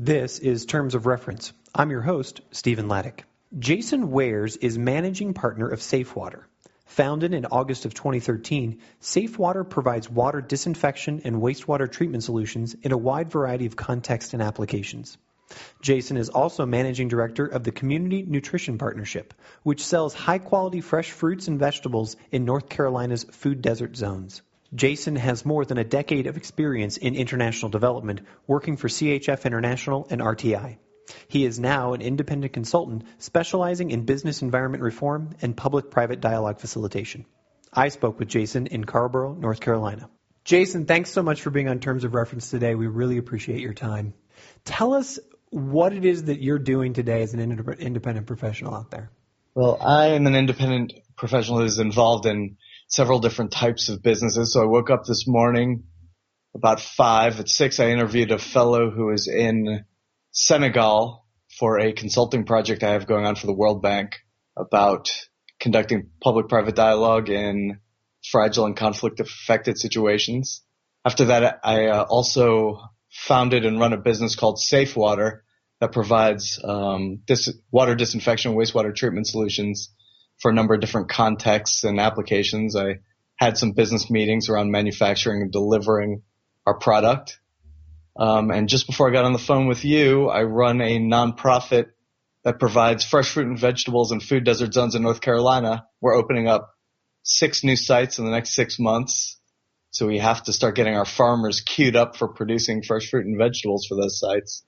This is Terms of Reference. I'm your host, Stephen Laddick. Jason Wares is managing partner of SafeWater. Founded in August of 2013, SafeWater provides water disinfection and wastewater treatment solutions in a wide variety of contexts and applications. Jason is also managing director of the Community Nutrition Partnership, which sells high-quality fresh fruits and vegetables in North Carolina's food desert zones. Jason has more than a decade of experience in international development, working for CHF International and RTI. He is now an independent consultant specializing in business environment reform and public-private dialogue facilitation. I spoke with Jason in Carlborough, North Carolina. Jason, thanks so much for being on Terms of Reference today. We really appreciate your time. Tell us what it is that you're doing today as an independent professional out there. Well, I am an independent professional who's involved in several different types of businesses. So I woke up this morning about 5. At 6, I interviewed a fellow who is in Senegal for a consulting project I have going on for the World Bank about conducting public-private dialogue in fragile and conflict-affected situations. After that, I also founded and run a business called SafeWater that provides water disinfection, wastewater treatment solutions for a number of different contexts and applications. I had some business meetings around manufacturing and delivering our product. And just before I got on the phone with you, I run a nonprofit that provides fresh fruit and vegetables in food desert zones in North Carolina. We're opening up 6 new sites in the next 6 months. So we have to start getting our farmers queued up for producing fresh fruit and vegetables for those sites.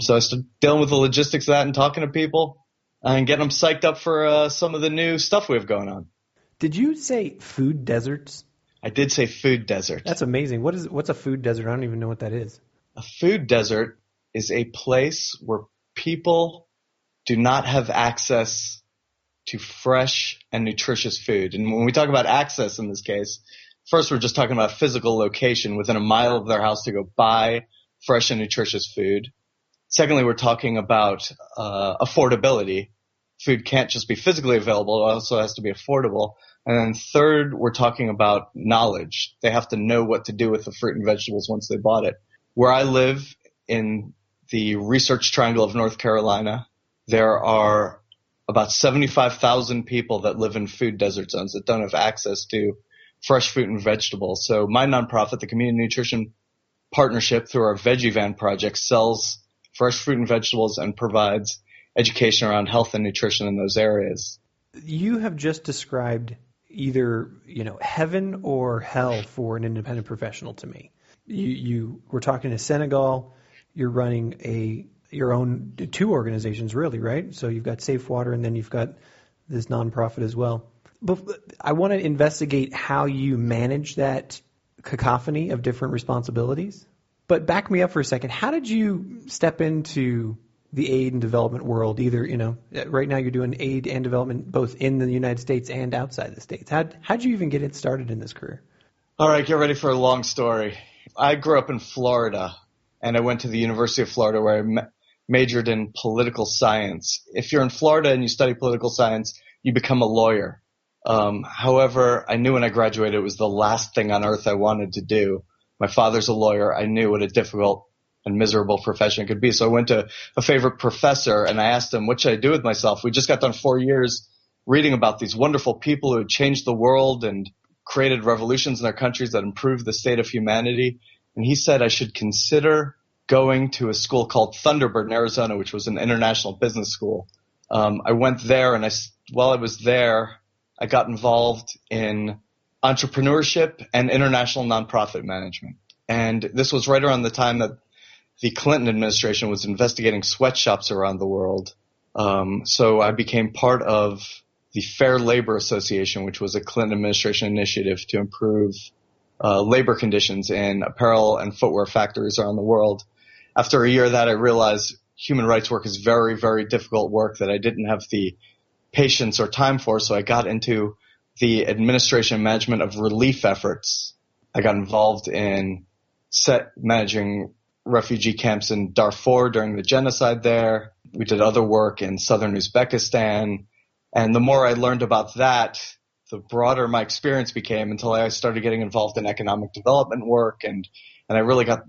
So I started dealing with the logistics of that and talking to people and getting them psyched up for some of the new stuff we have going on. Did you say food deserts? I did say food desert. That's amazing. What's a food desert? I don't even know what that is. A food desert is a place where people do not have access to fresh and nutritious food. And when we talk about access in this case, first we're just talking about physical location within a mile of their house to go buy fresh and nutritious food. Secondly, we're talking about affordability. Food can't just be physically available. It also has to be affordable. And then third, we're talking about knowledge. They have to know what to do with the fruit and vegetables once they bought it. Where I live in the Research Triangle of North Carolina, there are about 75,000 people that live in food desert zones that don't have access to fresh fruit and vegetables. So my nonprofit, the Community Nutrition Partnership, through our Veggie Van project, sells fresh fruit and vegetables and provides education around health and nutrition in those areas. You have just described either, heaven or hell for an independent professional to me. You were talking to Senegal. You're running your own 2 organizations, really, right? So you've got SafeWater and then you've got this nonprofit as well. But I want to investigate how you manage that cacophony of different responsibilities. But back me up for a second. How did you step into the aid and development world? Either, right now you're doing aid and development both in the United States and outside the States. How'd you even get it started in this career? All right, get ready for a long story. I grew up in Florida, and I went to the University of Florida where I majored in political science. If you're in Florida and you study political science, you become a lawyer. However, I knew when I graduated it was the last thing on earth I wanted to do. My father's a lawyer. I knew what a difficult and miserable profession it could be. So I went to a favorite professor and I asked him, what should I do with myself? We just got done 4 years reading about these wonderful people who had changed the world and created revolutions in their countries that improved the state of humanity. And he said I should consider going to a school called Thunderbird in Arizona, which was an international business school. I went there, and while I was there, I got involved in entrepreneurship and international nonprofit management. And this was right around the time that the Clinton administration was investigating sweatshops around the world. So I became part of the Fair Labor Association, which was a Clinton administration initiative to improve labor conditions in apparel and footwear factories around the world. After a year of that, I realized human rights work is very, very difficult work that I didn't have the patience or time for, so I got into the administration and management of relief efforts. I got involved in managing refugee camps in Darfur during the genocide there. We did other work in southern Uzbekistan. And the more I learned about that, the broader my experience became until I started getting involved in economic development work. And I really got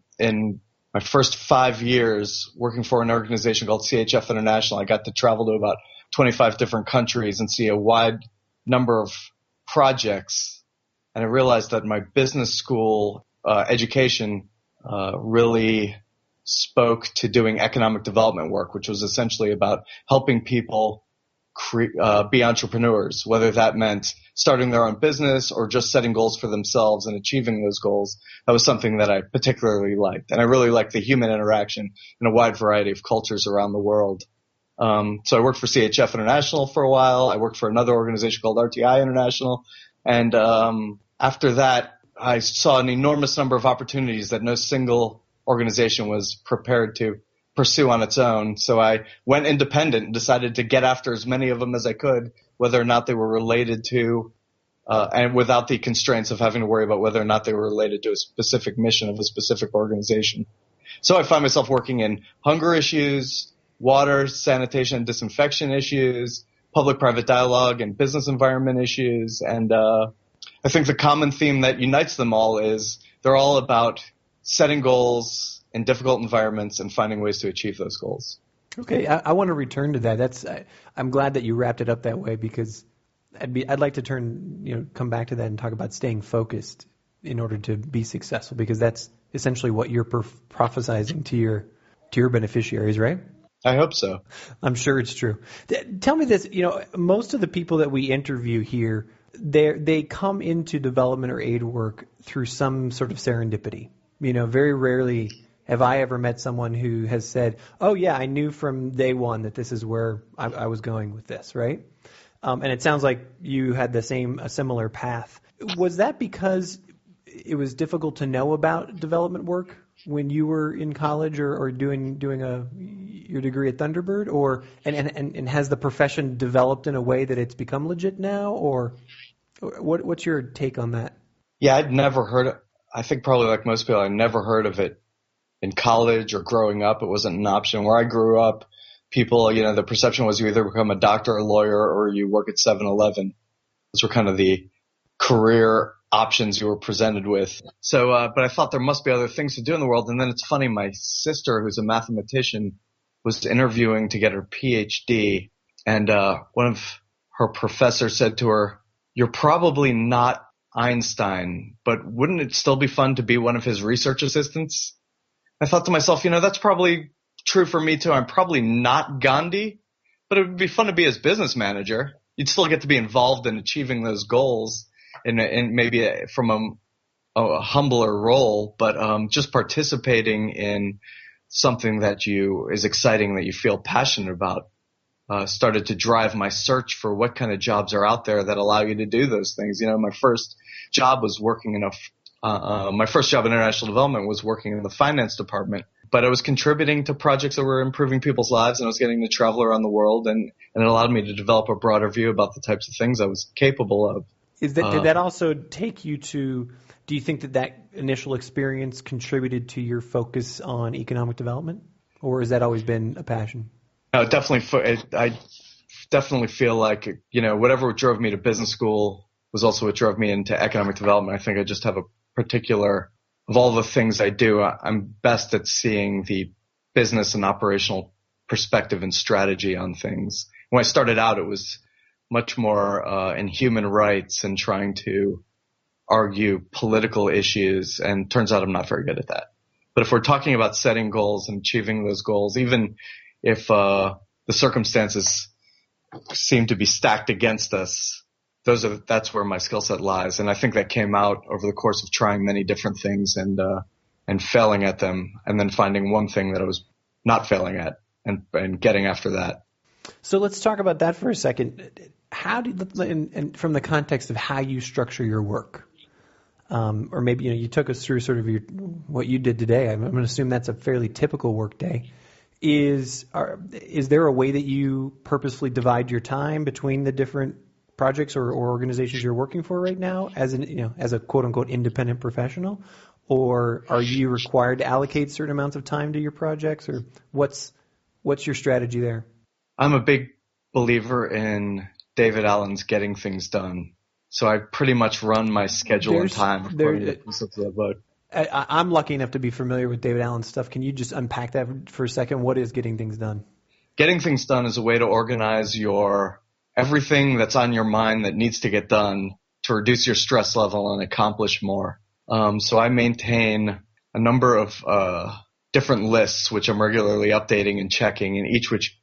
my first 5 years working for an organization called CHF International, I got to travel to about 25 different countries and see a wide number of projects. And I realized that my business school education really spoke to doing economic development work, which was essentially about helping people be entrepreneurs, whether that meant starting their own business or just setting goals for themselves and achieving those goals. That was something that I particularly liked. And I really liked the human interaction in a wide variety of cultures around the world. So I worked for CHF International for a while. I worked for another organization called RTI International. And after that, I saw an enormous number of opportunities that no single organization was prepared to pursue on its own. So I went independent and decided to get after as many of them as I could, whether or not they were related to, and without the constraints of having to worry about whether or not they were related to a specific mission of a specific organization. So I find myself working in hunger issues, water, sanitation, and disinfection issues, public-private dialogue, and business environment issues. And I think the common theme that unites them all is they're all about setting goals in difficult environments and finding ways to achieve those goals. Okay, I want to return to that. I'm glad that you wrapped it up that way, because I'd like to come back to that and talk about staying focused in order to be successful, because that's essentially what you're prophesizing to your beneficiaries, right? I hope so. I'm sure it's true. Tell me this, most of the people that we interview here, they come into development or aid work through some sort of serendipity. Very rarely have I ever met someone who has said, oh yeah, I knew from day one that this is where I was going with this, right? And it sounds like you had a similar path. Was that because it was difficult to know about development work when you were in college or doing your degree at Thunderbird, and has the profession developed in a way that it's become legit now, or what's your take on that? Yeah, I'd never heard it. I think probably like most people, I never heard of it in college or growing up. It wasn't an option. Where I grew up, people, the perception was you either become a doctor, a lawyer, or you work at 7-Eleven. Those were kind of the career options you were presented with. So, but I thought there must be other things to do in the world. And then it's funny, my sister, who's a mathematician, was interviewing to get her PhD. And one of her professors said to her, "You're probably not Einstein, but wouldn't it still be fun to be one of his research assistants?" I thought to myself, that's probably true for me too. I'm probably not Gandhi, but it would be fun to be his business manager. You'd still get to be involved in achieving those goals in maybe from a humbler role, but just participating in something that is exciting, that you feel passionate about, started to drive my search for what kind of jobs are out there that allow you to do those things. My first job was working in my first job in international development was working in the finance department, but I was contributing to projects that were improving people's lives, and I was getting to travel around the world, and it allowed me to develop a broader view about the types of things I was capable of. Did that also take you to, do you think that initial experience contributed to your focus on economic development, or has that always been a passion? No, definitely. I definitely feel like, whatever drove me to business school was also what drove me into economic development. I think I just have a particular, of all the things I do, I'm best at seeing the business and operational perspective and strategy on things. When I started out, it was much more in human rights and trying to argue political issues, and turns out I'm not very good at that. But if we're talking about setting goals and achieving those goals, even if the circumstances seem to be stacked against us, that's where my skill set lies. And I think that came out over the course of trying many different things and failing at them, and then finding one thing that I was not failing at and getting after that. So let's talk about that for a second. And from the context of how you structure your work, or maybe you took us through sort of what you did today. I'm going to assume that's a fairly typical work day. Is there a way that you purposefully divide your time between the different projects or organizations you're working for right now as a quote unquote independent professional, or are you required to allocate certain amounts of time to your projects, or what's your strategy there? I'm a big believer in David Allen's getting things done. So I pretty much run my schedule and time according to the book. I'm lucky enough to be familiar with David Allen's stuff. Can you just unpack that for a second? What is getting things done? Getting things done is a way to organize your everything that's on your mind that needs to get done to reduce your stress level and accomplish more. So I maintain a number of different lists, which I'm regularly updating and checking, and each which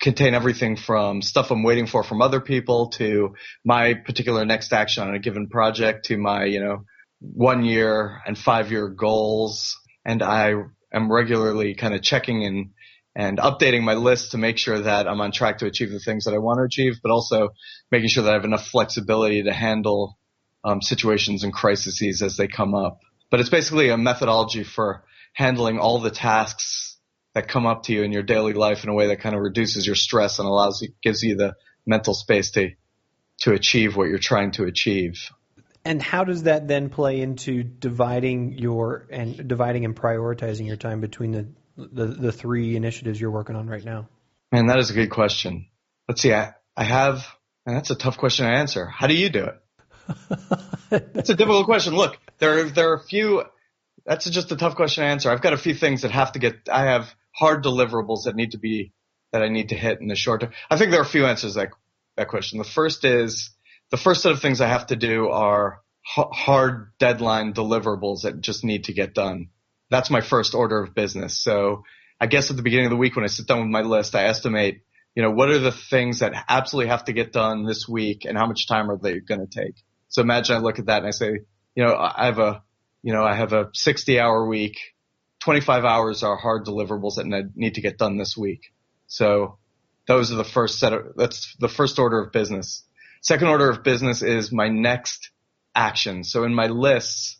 contain everything from stuff I'm waiting for from other people to my particular next action on a given project to my, 1 year and 5 year goals. And I am regularly kind of checking and updating my list to make sure that I'm on track to achieve the things that I want to achieve, but also making sure that I have enough flexibility to handle situations and crises as they come up. But it's basically a methodology for handling all the tasks that come up to you in your daily life in a way that kind of reduces your stress and gives you the mental space to achieve what you're trying to achieve. And how does that then play into dividing and prioritizing your time between the three initiatives you're working on right now? Man, that is a good question. Let's see. And that's a tough question to answer. How do you do it? That's a difficult question. Look, there are a few. That's just a tough question to answer. I've got a few things that I have hard deliverables that I need to hit in the short term. I think there are a few answers to that question. The first set of things I have to do are hard deadline deliverables that just need to get done. That's my first order of business. So I guess at the beginning of the week when I sit down with my list, I estimate, what are the things that absolutely have to get done this week and how much time are they going to take? So imagine I look at that and I say, I have a 60-hour week. 25 hours are hard deliverables that need to get done this week. So those are that's the first order of business. Second order of business is my next action. So in my lists,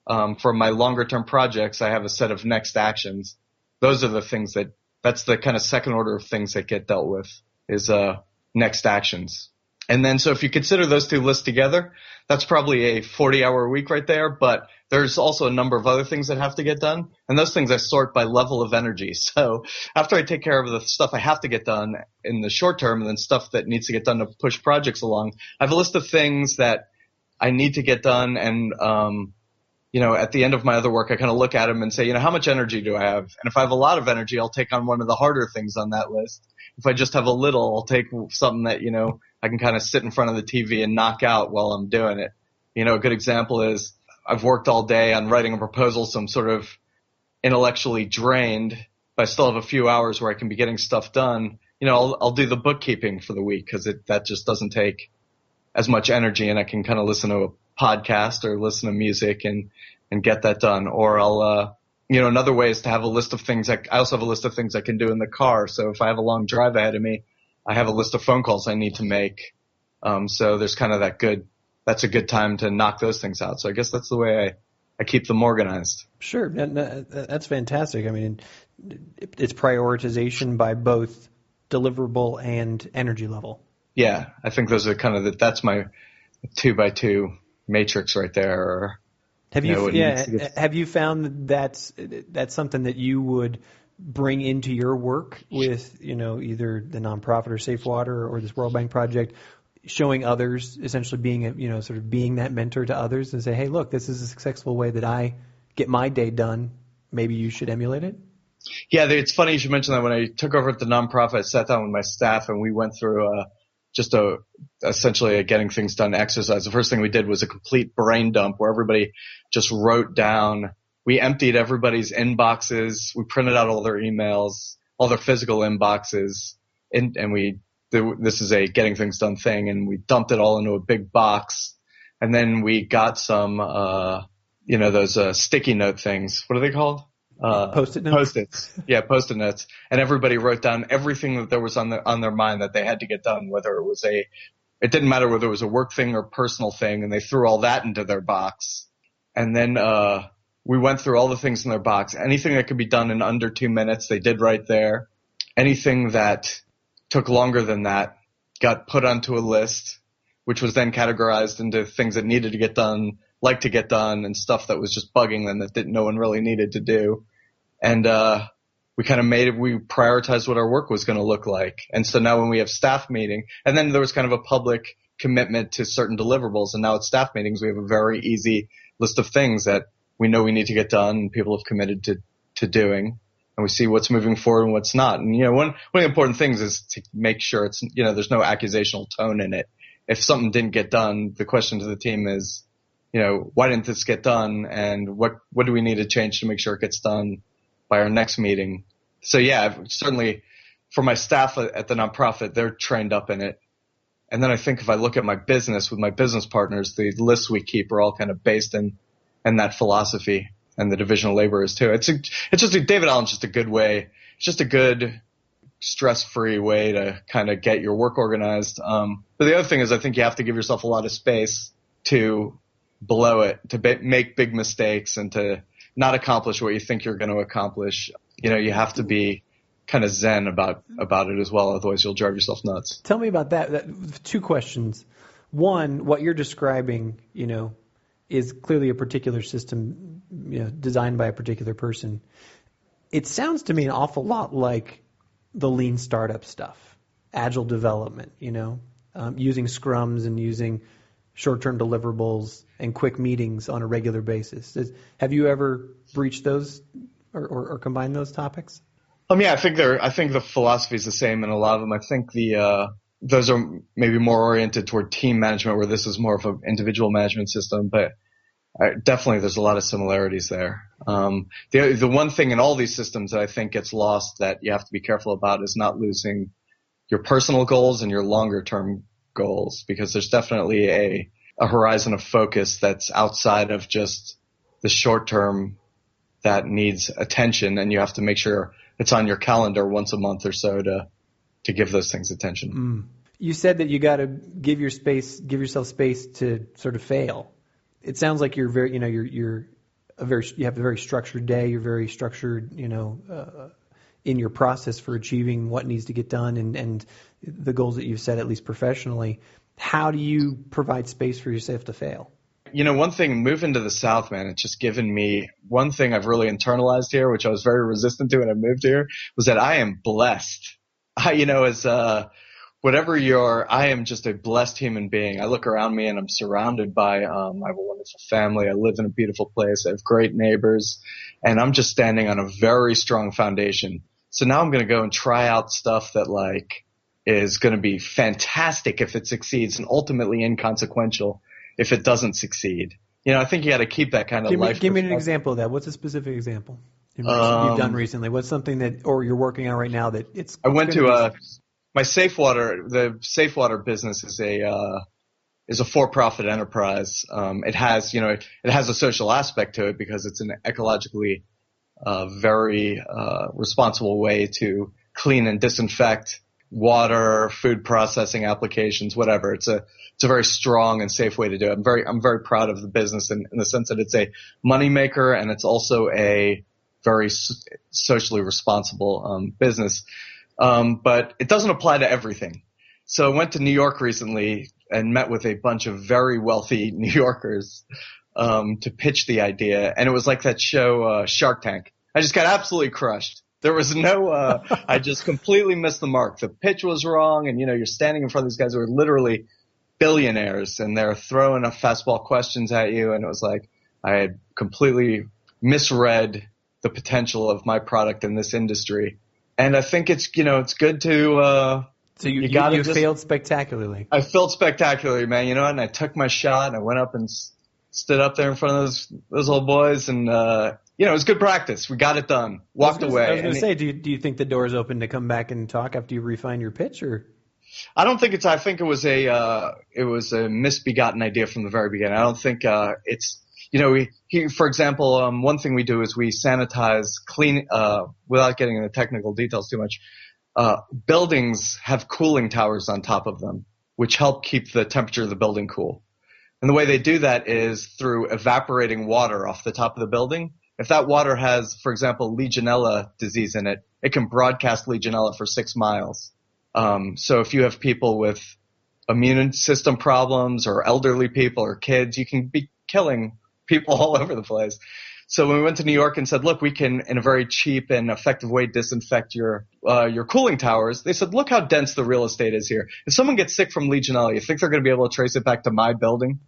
for my longer term projects, I have a set of next actions. Those are the things that's the kind of second order of things that get dealt with is, next actions. And then, so if you consider those two lists together, that's probably a 40-hour week right there, but there's also a number of other things that have to get done. And those things I sort by level of energy. So after I take care of the stuff I have to get done in the short term and then stuff that needs to get done to push projects along, I have a list of things that I need to get done. And, at the end of my other work, I kind of look at them and say, how much energy do I have? And if I have a lot of energy, I'll take on one of the harder things on that list. If I just have a little, I'll take something that, I can kind of sit in front of the TV and knock out while I'm doing it. A good example is I've worked all day on writing a proposal, so I'm sort of intellectually drained, but I still have a few hours where I can be getting stuff done. I'll do the bookkeeping for the week because that just doesn't take as much energy, and I can kind of listen to a podcast or listen to music and get that done. Or I'll, another way is to have a list of things. I also have a list of things I can do in the car. So if I have a long drive ahead of me, I have a list of phone calls I need to make. So there's kind of that's a good time to knock those things out. So I guess that's the way I keep them organized. Sure. That's fantastic. I mean, it's prioritization by both deliverable and energy level. Yeah. I think those are that's my 2x2 matrix right there. Have you found that that's something that you would bring into your work with, either the nonprofit or Safe Water or this World Bank project, showing others, essentially being sort of being that mentor to others and say, hey, look, this is a successful way that I get my day done. Maybe you should emulate it? Yeah, it's funny you should mention that. When I took over at the nonprofit, I sat down with my staff and we went through essentially a getting things done exercise. The first thing we did was a complete brain dump where everybody just wrote down. We emptied everybody's inboxes. We printed out all their emails, all their physical inboxes, and this is a getting things done thing, and we dumped it all into a big box. And then we got some, those sticky note things. What are they called? Post-it notes? Post-its. Yeah, Post-it notes. And everybody wrote down everything that there was on their mind that they had to get done, it didn't matter whether it was a work thing or personal thing, and they threw all that into their box. And then we went through all the things in their box. Anything that could be done in under 2 minutes, they did right there. Anything that took longer than that got put onto a list, which was then categorized into things that needed to get done, like to get done, and stuff that was just bugging them that no one really needed to do. And we kind of we prioritized what our work was going to look like. And so now when we have staff meeting, and then there was kind of a public commitment to certain deliverables, and now at staff meetings we have a very easy list of things that we know we need to get done and people have committed to doing, and we see what's moving forward and what's not. And, one of the important things is to make sure it's, there's no accusational tone in it. If something didn't get done, the question to the team is, why didn't this get done? And what do we need to change to make sure it gets done by our next meeting? So yeah, certainly for my staff at the nonprofit, they're trained up in it. And then I think if I look at my business with my business partners, the lists we keep are all kind of based in that philosophy, and the division of labor is too. David Allen's just a good way. It's just a good stress-free way to kind of get your work organized. But the other thing is I think you have to give yourself a lot of space to blow it, to make big mistakes, and to not accomplish what you think you're going to accomplish. You have to be kind of zen about it as well. Otherwise you'll drive yourself nuts. Tell me about that. Two questions. One, what you're describing, is clearly a particular system, designed by a particular person. It sounds to me an awful lot like the lean startup stuff, agile development, using scrums and using short-term deliverables and quick meetings on a regular basis. Have you ever breached those or combined those topics? Yeah, I think the philosophy is the same in a lot of them. I think those are maybe more oriented toward team management, where this is more of an individual management system, but definitely there's a lot of similarities there. The one thing in all these systems that I think gets lost that you have to be careful about is not losing your personal goals and your longer term goals, because there's definitely a horizon of focus that's outside of just the short term that needs attention, and you have to make sure it's on your calendar once a month or so to give those things attention. You said that you got to give yourself space to sort of fail. It sounds like you're very, you have a very structured day. You're very structured, in your process for achieving what needs to get done and the goals that you've set, at least professionally. How do you provide space for yourself to fail? One thing, moving to the South, man, it's just given me one thing I've really internalized here, which I was very resistant to when I moved here, was that I am blessed. I am just a blessed human being. I look around me and I'm surrounded by, I have a wonderful family. I live in a beautiful place. I have great neighbors, and I'm just standing on a very strong foundation. So now I'm going to go and try out stuff that is going to be fantastic if it succeeds and ultimately inconsequential if it doesn't succeed. I think you got to keep that kind of life. Give me an example of that. What's a specific example you've done recently? What's something that, or you're working on right now that it's? I went to my Safewater. The Safewater business is a for-profit enterprise. It has a social aspect to it because it's an ecologically very responsible way to clean and disinfect water, food processing applications, whatever. It's a very strong and safe way to do it. I'm very proud of the business in the sense that it's a moneymaker, and it's also a very socially responsible business. But it doesn't apply to everything. So I went to New York recently and met with a bunch of very wealthy New Yorkers to pitch the idea, and it was like that show Shark Tank. I just got absolutely crushed. There was I just completely missed the mark. The pitch was wrong, and you're standing in front of these guys who are literally billionaires, and they're throwing up fastball questions at you, and it was like I had completely misread the potential of my product in this industry. And I think it's good to so you failed spectacularly. I failed spectacularly, man. And I took my shot, and I went up and stood up there in front of those old boys, and it was good practice. We got it done. Walked away. I was going to say, do you think the door is open to come back and talk after you refine your pitch, or? I don't think I think it was a misbegotten idea from the very beginning. I don't think it's, for example, one thing we do is we sanitize, clean, without getting into technical details too much. Buildings have cooling towers on top of them, which help keep the temperature of the building cool. And the way they do that is through evaporating water off the top of the building. If that water has, for example, Legionella disease in it, it can broadcast Legionella for 6 miles. So if you have people with immune system problems or elderly people or kids, you can be killing people all over the place. So when we went to New York and said, look, we can, in a very cheap and effective way, disinfect your cooling towers, they said, look how dense the real estate is here. If someone gets sick from Legionella, you think they're going to be able to trace it back to my building?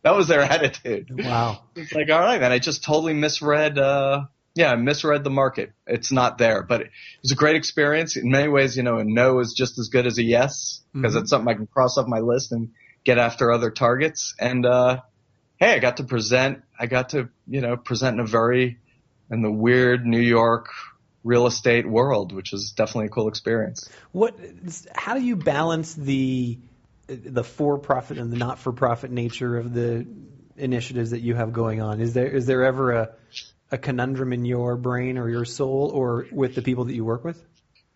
That was their attitude. Wow. It's like, all right, man, I just totally misread. I misread the market. It's not there, but it was a great experience. In many ways, a no is just as good as a yes, because it's something I can cross off my list and get after other targets. And, hey, I got to present in the weird New York real estate world, which is definitely a cool experience. How do you balance the for-profit and the not-for-profit nature of the initiatives that you have going on? Is there ever a conundrum in your brain or your soul or with the people that you work with?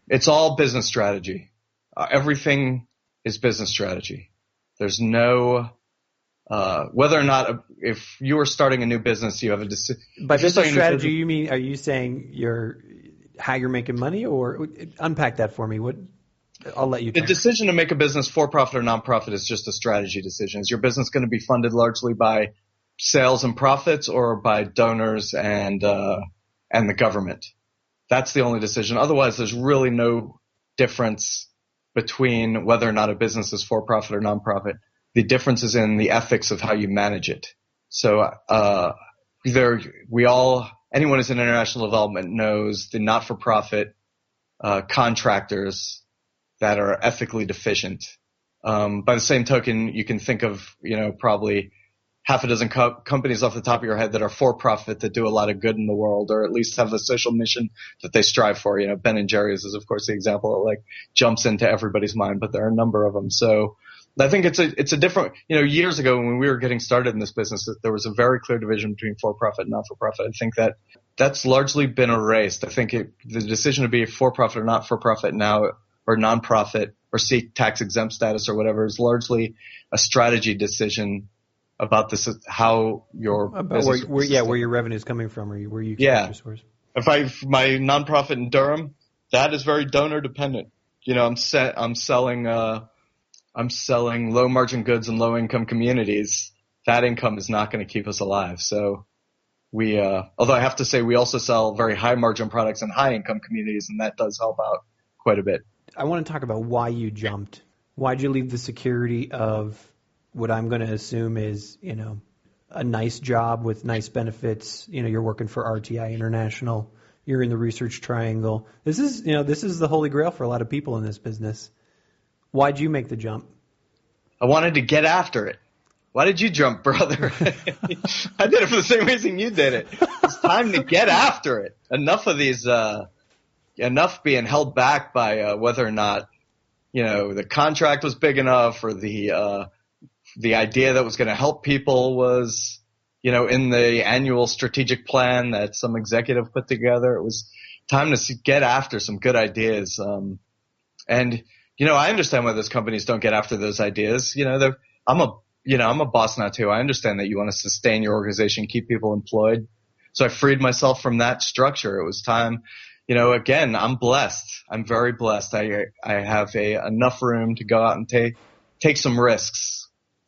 It's all business strategy. Everything is business strategy. There's no whether or not if you are starting a new business, you have a decision. By business strategy, you mean, are you saying how you're making money, or unpack that for me? I'll let you talk. The decision to make a business for-profit or non-profit is just a strategy decision. Is your business going to be funded largely by sales and profits or by donors and the government? That's the only decision. Otherwise, there's really no difference between whether or not a business is for-profit or non-profit. The difference is in the ethics of how you manage it. So anyone who's in international development knows the not-for-profit contractors that are ethically deficient. By the same token, you can think of, probably half a dozen companies off the top of your head that are for-profit that do a lot of good in the world, or at least have a social mission that they strive for. Ben & Jerry's is, of course, the example that jumps into everybody's mind, but there are a number of them. So I think it's a different, years ago when we were getting started in this business, there was a very clear division between for-profit and not-for-profit. I think that's largely been erased. I think the decision to be for-profit or not-for-profit now, or non-profit, or seek tax-exempt status or whatever, is largely a strategy decision about this, how your business where your revenue is coming from, or where you get your source. If my nonprofit in Durham, that is very donor dependent. I'm selling low margin goods in low income communities. That income is not going to keep us alive. So although I have to say we also sell very high margin products in high income communities, and that does help out quite a bit. I want to talk about why you jumped. Why'd you leave the security of what I'm going to assume is, a nice job with nice benefits? You're working for RTI International. You're in the research triangle. This is the holy grail for a lot of people in this business. Why'd you make the jump? I wanted to get after it. Why did you jump, brother? I did it for the same reason you did it. It's time to get after it. Enough of these, enough being held back by whether or not, the contract was big enough, or the idea that was going to help people was, in the annual strategic plan that some executive put together. It was time to get after some good ideas. And I understand why those companies don't get after those ideas. I'm a boss now too. I understand that you want to sustain your organization, keep people employed. So I freed myself from that structure. It was time. Again, I'm blessed. I'm very blessed. I have enough room to go out and take some risks.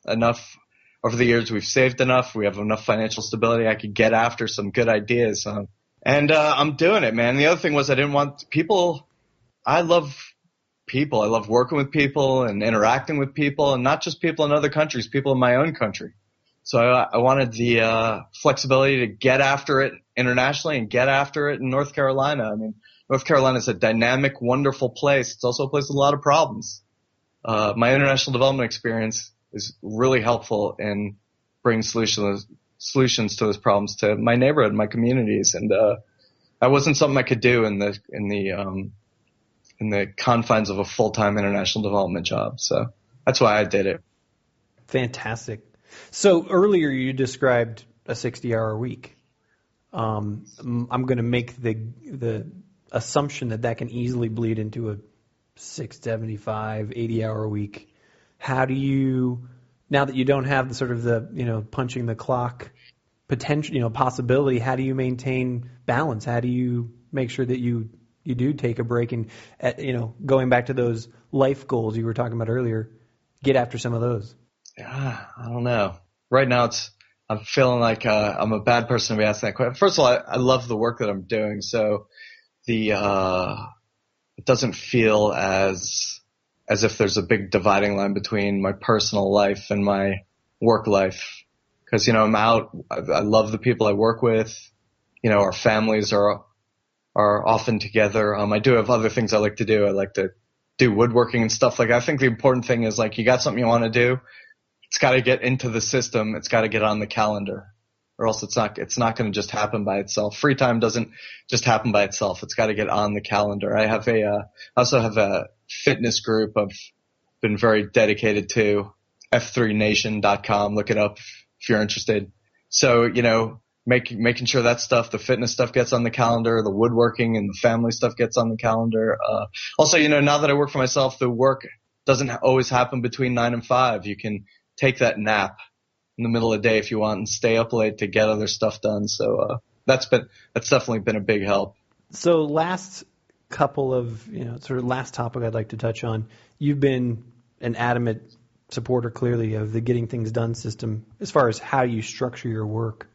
Enough over the years. We've saved enough. We have enough financial stability. I could get after some good ideas. And I'm doing it, man. The other thing was I didn't want people. I love people. I love working with people and interacting with people, and not just people in other countries, people in my own country. So I wanted the flexibility to get after it internationally and get after it in North Carolina. I mean, North Carolina is a dynamic, wonderful place. It's also a place with a lot of problems. My international development experience is really helpful in bringing solutions to those problems to my neighborhood, my communities. And that wasn't something I could do in the confines of a full-time international development job. So that's why I did it. Fantastic. So earlier you described a 60-hour week. I'm going to make the assumption that can easily bleed into a 75, 80-hour week. How do you, now that you don't have the sort of the, punching the clock potential, possibility, how do you maintain balance? How do you make sure that you do take a break and, going back to those life goals you were talking about earlier, get after some of those? I don't know. Right now I'm feeling like I'm a bad person to be asking that question. First of all, I love the work that I'm doing, so it doesn't feel as if there's a big dividing line between my personal life and my work life. because, I'm out. I love the people I work with. Our families are often together. I do have other things I like to do. I like to do woodworking and stuff like that. I think the important thing is, like, you got something you want to do. It's got to get into the system. It's got to get on the calendar, or else it's not going to just happen by itself. Free time doesn't just happen by itself. It's got to get on the calendar. I also have a fitness group I've been very dedicated to, f3nation.com. Look it up if you're interested. So, making sure that stuff, the fitness stuff gets on the calendar, the woodworking and the family stuff gets on the calendar. Also, now that I work for myself, the work doesn't always happen between 9 and 5. You can take that nap in the middle of the day if you want and stay up late to get other stuff done. So, that's definitely been a big help. So last couple of, sort of last topic I'd like to touch on, you've been an adamant supporter clearly of the getting things done system as far as how you structure your work.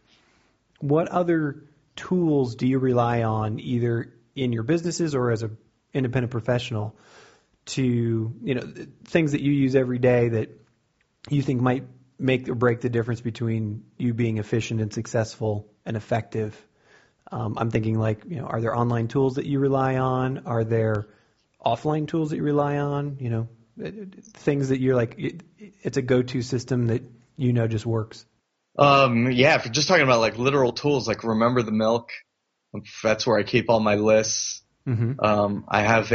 What other tools do you rely on either in your businesses or as an independent professional to, things that you use every day that you think might make or break the difference between you being efficient and successful and effective? I'm thinking like, are there online tools that you rely on? Are there offline tools that you rely on? Things that you're like, it's a go-to system that just works. Yeah, if you're just talking about like literal tools, like Remember the Milk, that's where I keep all my lists. Mm-hmm. I have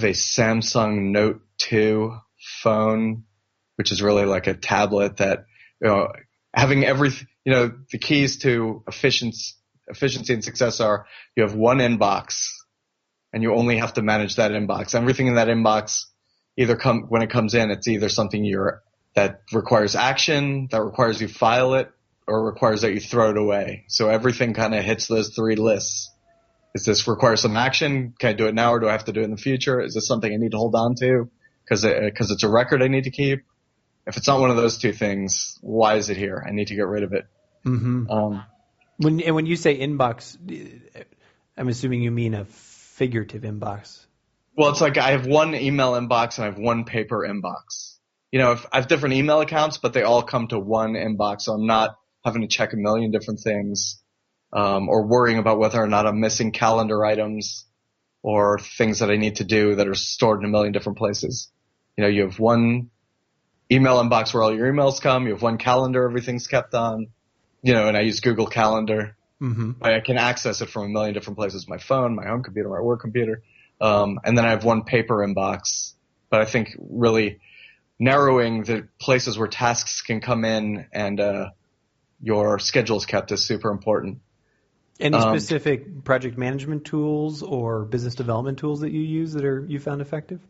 a Samsung Note 2 phone, which is really like a tablet that, having everything, the keys to efficiency and success are you have one inbox and you only have to manage that inbox. Everything in that inbox when it comes in, it's either something that requires action, that requires you file it, or requires that you throw it away. So everything kind of hits those three lists. Does this require some action? Can I do it now, or do I have to do it in the future? Is this something I need to hold on to because it's a record I need to keep? If it's not one of those two things, why is it here? I need to get rid of it. Mm-hmm. When you say inbox, I'm assuming you mean a figurative inbox. Well, it's like I have one email inbox and I have one paper inbox. If I have different email accounts, but they all come to one inbox, so I'm not having to check a million different things, or worrying about whether or not I'm missing calendar items or things that I need to do that are stored in a million different places. You have one email inbox where all your emails come. You have one calendar everything's kept on, and I use Google Calendar. Mm-hmm. I can access it from a million different places, my phone, my home computer, my work computer. And then I have one paper inbox. But I think really narrowing the places where tasks can come in and your schedule is kept is super important. Any specific project management tools or business development tools that you use that you found effective?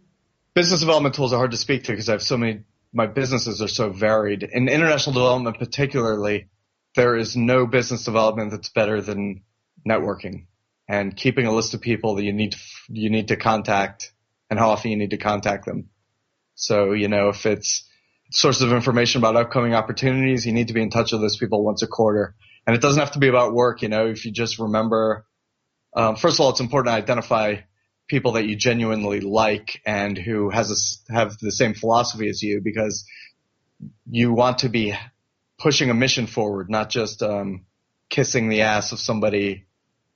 Business development tools are hard to speak to because I have so many. My businesses are so varied. In international development particularly, there is no business development that's better than networking and keeping a list of people that you need to contact and how often you need to contact them. So, if it's sources of information about upcoming opportunities, you need to be in touch with those people once a quarter. And it doesn't have to be about work, if you just remember, first of all, it's important to identify people that you genuinely like and who have the same philosophy as you, because you want to be pushing a mission forward, not just kissing the ass of somebody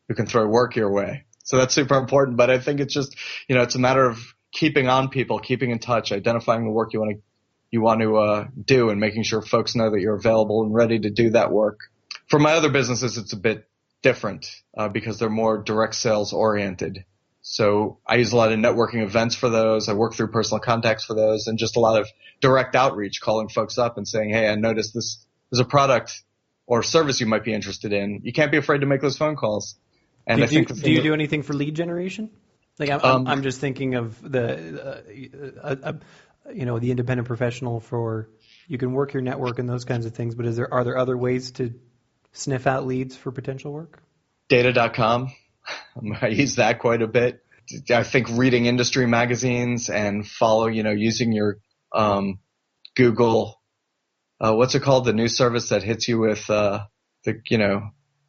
who can throw work your way. So that's super important. But I think it's just, it's a matter of keeping on people, keeping in touch, identifying the work you want to do, and making sure folks know that you're available and ready to do that work. For my other businesses, it's a bit different because they're more direct sales oriented. So I use a lot of networking events for those. I work through personal contacts for those, and just a lot of direct outreach, calling folks up and saying, hey, I noticed this is a product or service you might be interested in. You can't be afraid to make those phone calls. And do you do anything for lead generation? Like I'm just thinking of the independent professional for, you can work your network and those kinds of things, but are there other ways to sniff out leads for potential work? Data.com. I use that quite a bit. I think reading industry magazines and using your Google, what's it called? The news service that hits you with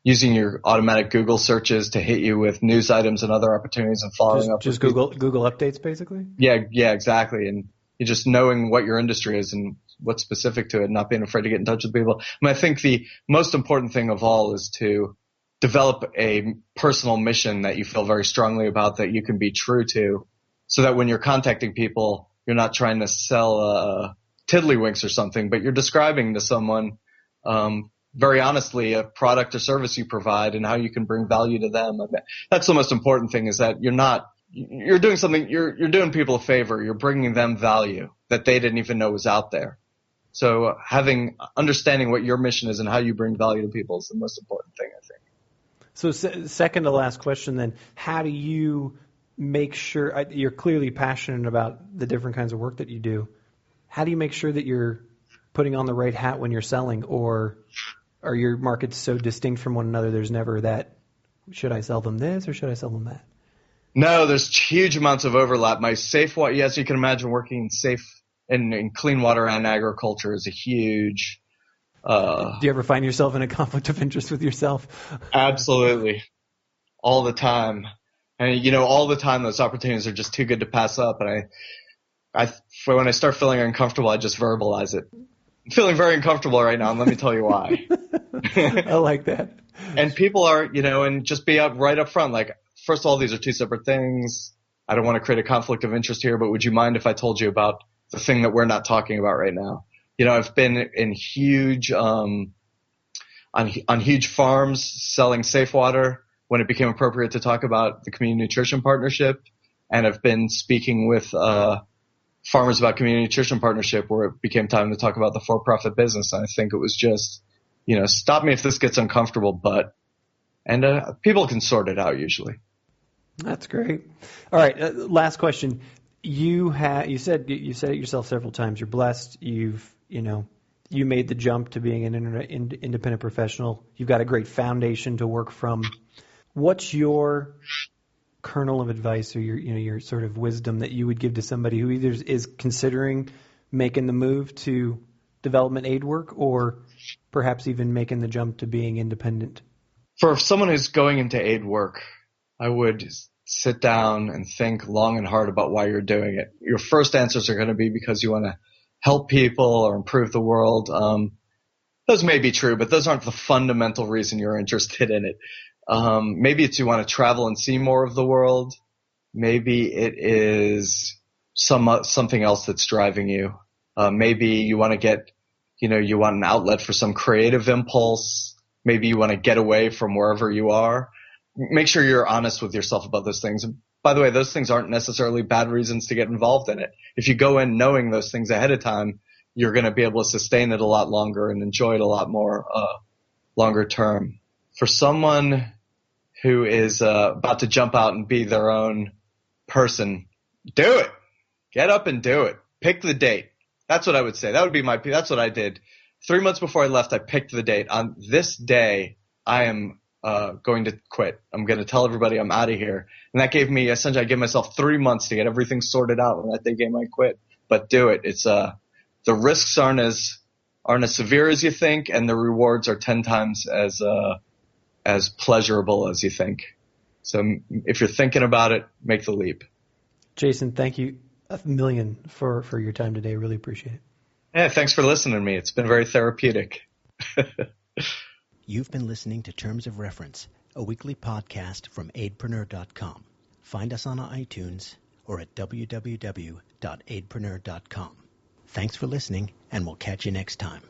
using your automatic Google searches to hit you with news items and other opportunities and following up. Just Google updates, basically? Yeah, exactly. And You're just knowing what your industry is and what's specific to it, not being afraid to get in touch with people. I think the most important thing of all is to develop a personal mission that you feel very strongly about, that you can be true to, so that when you're contacting people, you're not trying to sell tiddlywinks or something, but you're describing to someone very honestly a product or service you provide and how you can bring value to them. That's the most important thing, is that you're doing something, you're doing people a favor. You're bringing them value that they didn't even know was out there. So understanding what your mission is and how you bring value to people is the most important thing, I think. So second to last question then, how do you make sure, you're clearly passionate about the different kinds of work that you do. How do you make sure that you're putting on the right hat when you're selling, or are your markets so distinct from one another there's never that, should I sell them this or should I sell them that? No, there's huge amounts of overlap. My safe water, yes, you can imagine working in safe in clean water and agriculture is a huge. Do you ever find yourself in a conflict of interest with yourself? Absolutely. All the time. And, all the time those opportunities are just too good to pass up. And when I start feeling uncomfortable, I just verbalize it. I'm feeling very uncomfortable right now, and let me tell you why. I like that. And people are, and just be right up front. Like, first of all, these are two separate things. I don't want to create a conflict of interest here, but would you mind if I told you about the thing that we're not talking about right now? I've been in huge, on huge farms selling safe water when it became appropriate to talk about the community nutrition partnership. And I've been speaking with, farmers about community nutrition partnership where it became time to talk about the for-profit business. And I think it was just, stop me if this gets uncomfortable, and people can sort it out usually. That's great. All right. Last question. You said it yourself several times. You're blessed. You made the jump to being an independent professional. You've got a great foundation to work from. What's your kernel of advice, or your sort of wisdom that you would give to somebody who either is considering making the move to development aid work, or perhaps even making the jump to being independent? For someone who's going into aid work, I would sit down and think long and hard about why you're doing it. Your first answers are going to be because you want to help people or improve the world. Those may be true, but those aren't the fundamental reason you're interested in it. Maybe it's you want to travel and see more of the world. Maybe it is something else that's driving you. Maybe you want to you want an outlet for some creative impulse. Maybe you want to get away from wherever you are. Make sure you're honest with yourself about those things. And by the way, those things aren't necessarily bad reasons to get involved in it. If you go in knowing those things ahead of time, you're going to be able to sustain it a lot longer and enjoy it a lot more longer term. For someone who is about to jump out and be their own person, do it. Get up and do it. Pick the date. That's what I would say. That's what I did. 3 months before I left, I picked the date. On this day, I am going to quit. I'm going to tell everybody I'm out of here. And that gave me, essentially, I gave myself 3 months to get everything sorted out. And that day game, I quit. But do it. It's the risks aren't as severe as you think, and the rewards are 10 times as pleasurable as you think. So if you're thinking about it, make the leap. Jason, thank you a million for your time today. Really appreciate it. Yeah, thanks for listening to me. It's been very therapeutic. You've been listening to Terms of Reference, a weekly podcast from aidpreneur.com. Find us on iTunes or at www.aidpreneur.com. Thanks for listening, and we'll catch you next time.